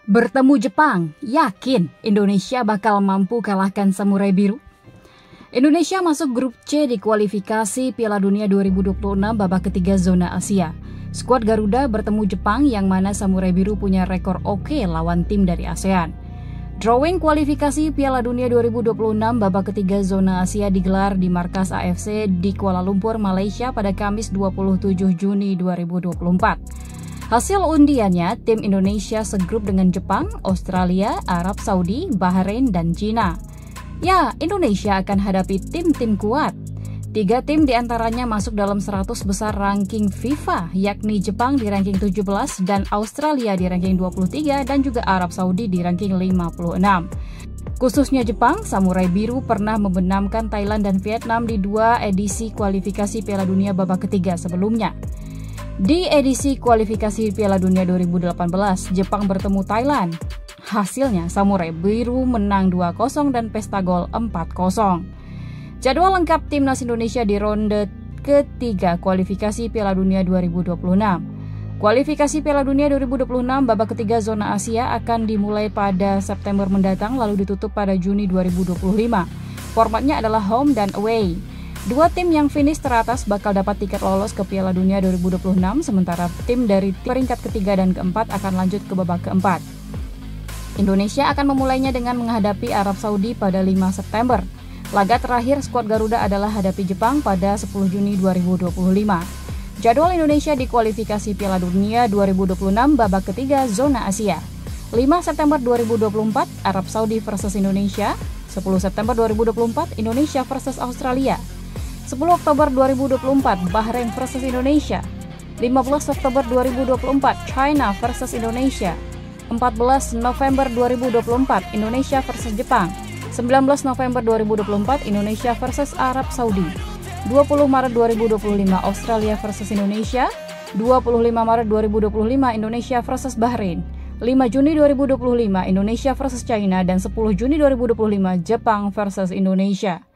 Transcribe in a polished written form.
Bertemu Jepang, yakin Indonesia bakal mampu kalahkan Samurai Biru? Indonesia masuk grup C di kualifikasi Piala Dunia 2026 babak ketiga zona Asia. Skuad Garuda bertemu Jepang yang mana Samurai Biru punya rekor oke lawan tim dari ASEAN. Drawing kualifikasi Piala Dunia 2026 babak ketiga zona Asia digelar di markas AFC di Kuala Lumpur, Malaysia pada Kamis 27 Juni 2024. Hasil undiannya, tim Indonesia segrup dengan Jepang, Australia, Arab Saudi, Bahrain, dan Cina. Ya, Indonesia akan hadapi tim-tim kuat. 3 tim diantaranya masuk dalam 100 besar ranking FIFA, yakni Jepang di ranking 17 dan Australia di ranking 23 dan juga Arab Saudi di ranking 56. Khususnya Jepang, Samurai Biru pernah membenamkan Thailand dan Vietnam di 2 edisi kualifikasi Piala Dunia babak ketiga sebelumnya. Di edisi kualifikasi Piala Dunia 2018, Jepang bertemu Thailand. Hasilnya, Samurai Biru menang 2-0 dan pesta gol 4-0. Jadwal lengkap Timnas Indonesia di ronde ketiga kualifikasi Piala Dunia 2026. Kualifikasi Piala Dunia 2026 babak ketiga zona Asia akan dimulai pada September mendatang lalu ditutup pada Juni 2025. Formatnya adalah home dan away. 2 tim yang finish teratas bakal dapat tiket lolos ke Piala Dunia 2026, sementara tim dari peringkat ketiga dan keempat akan lanjut ke babak keempat. Indonesia akan memulainya dengan menghadapi Arab Saudi pada 5 September. Laga terakhir skuad Garuda adalah hadapi Jepang pada 10 Juni 2025. Jadwal Indonesia di kualifikasi Piala Dunia 2026 babak ketiga zona Asia. 5 September 2024 Arab Saudi versus Indonesia, 10 September 2024 Indonesia versus Australia. 10 Oktober 2024 Bahrain versus Indonesia, 15 Oktober 2024 China versus Indonesia, 14 November 2024 Indonesia versus Jepang, 19 November 2024 Indonesia versus Arab Saudi, 20 Maret 2025 Australia versus Indonesia, 25 Maret 2025 Indonesia versus Bahrain, 5 Juni 2025 Indonesia versus China, dan 10 Juni 2025 Jepang versus Indonesia.